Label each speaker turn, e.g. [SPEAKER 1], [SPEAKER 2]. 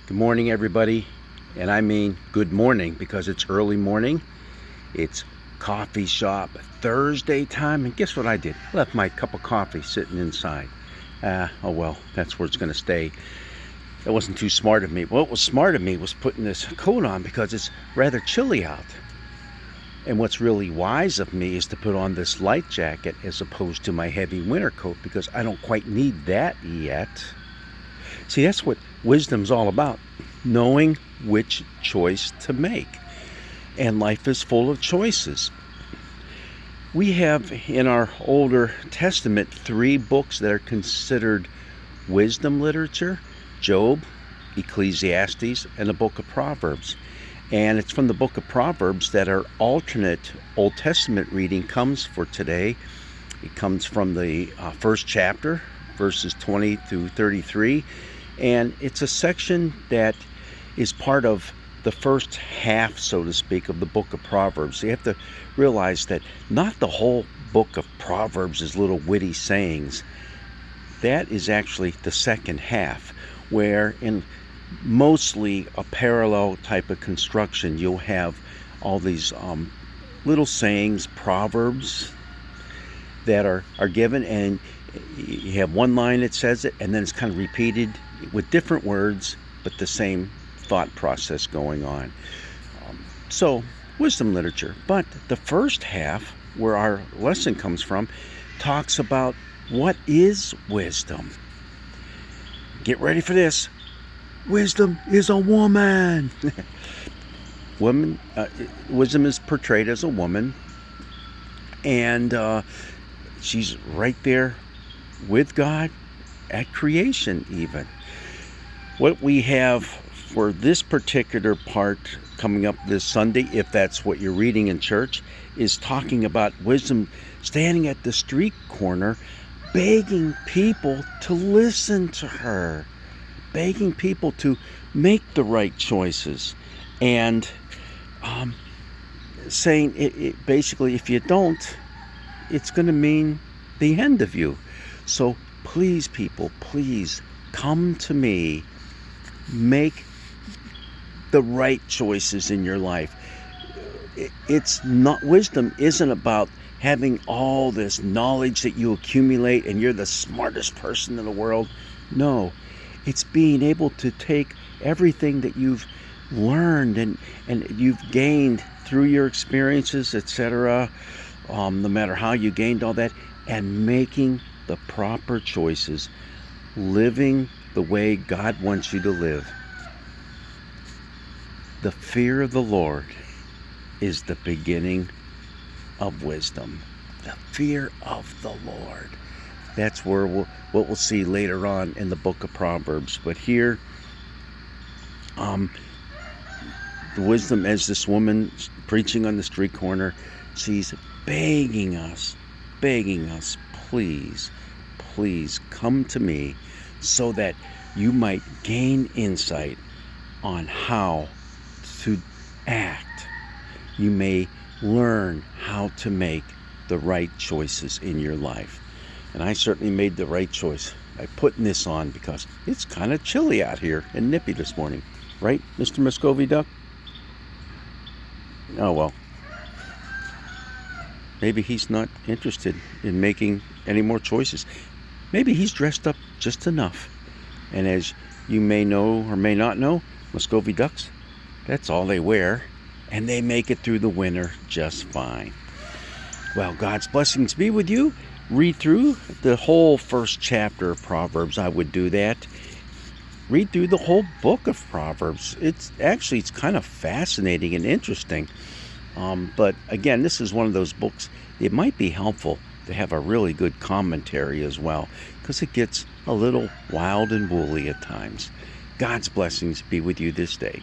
[SPEAKER 1] Good morning, everybody. And I mean good morning because it's early morning. It's coffee shop Thursday time. And guess what I did? Left my cup of coffee sitting inside. Oh well, that's where it's going to stay. That wasn't too smart of me. What was smart of me was putting this coat on because it's rather chilly out. And what's really wise of me is to put on this light jacket as opposed to my heavy winter coat because I don't quite need that yet. See, that's what wisdom's all about, knowing which choice to make. And life is full of choices. We have in our Older Testament 3 books that are considered wisdom literature: Job, Ecclesiastes, and the book of Proverbs. And it's from the book of Proverbs that our alternate Old Testament reading comes for today. It comes from the first chapter, verses 20 through 33. And it's a section that is part of the first half, so to speak, of the book of Proverbs. So you have to realize that not the whole book of Proverbs is little witty sayings. That is actually the second half, where in mostly a parallel type of construction, you'll have all these little sayings, proverbs that are given, and you have one line that says it, and then it's kind of repeated with different words, but the same thought process going on. So, wisdom literature. But the first half, where our lesson comes from, talks about what is wisdom. Get ready for this. Wisdom is a woman. Wisdom is portrayed as a woman, and she's right there with God at creation even. What we have for this particular part coming up this Sunday, if that's what you're reading in church, is talking about wisdom standing at the street corner begging people to listen to her, begging people to make the right choices, and saying it basically, if you don't, it's going to mean the end of you. So please, people, please come to me. Make the right choices in your life. It's not, wisdom isn't about having all this knowledge that you accumulate and you're the smartest person in the world. No, it's being able to take everything that you've learned and you've gained through your experiences, etc., no matter how you gained all that, and making the proper choices, living the way God wants you to live. The fear of the Lord is the beginning of wisdom. The fear of the Lord. That's where what we'll see later on in the book of Proverbs. But here, the wisdom, as this woman preaching on the street corner, she's begging us, please, please come to me so that you might gain insight on how to act. You may learn how to make the right choices in your life. And I certainly made the right choice by putting this on because it's kind of chilly out here and nippy this morning. Right, Mr. Muscovy Duck? Oh, well. Maybe he's not interested in making any more choices. Maybe he's dressed up just enough. And as you may know or may not know, Muscovy ducks, that's all they wear. And they make it through the winter just fine. Well, God's blessings be with you. Read through the whole first chapter of Proverbs. I would do that. Read through the whole book of Proverbs. It's kind of fascinating and interesting. But again, this is one of those books. It might be helpful to have a really good commentary as well, because it gets a little wild and woolly at times. God's blessings be with you this day.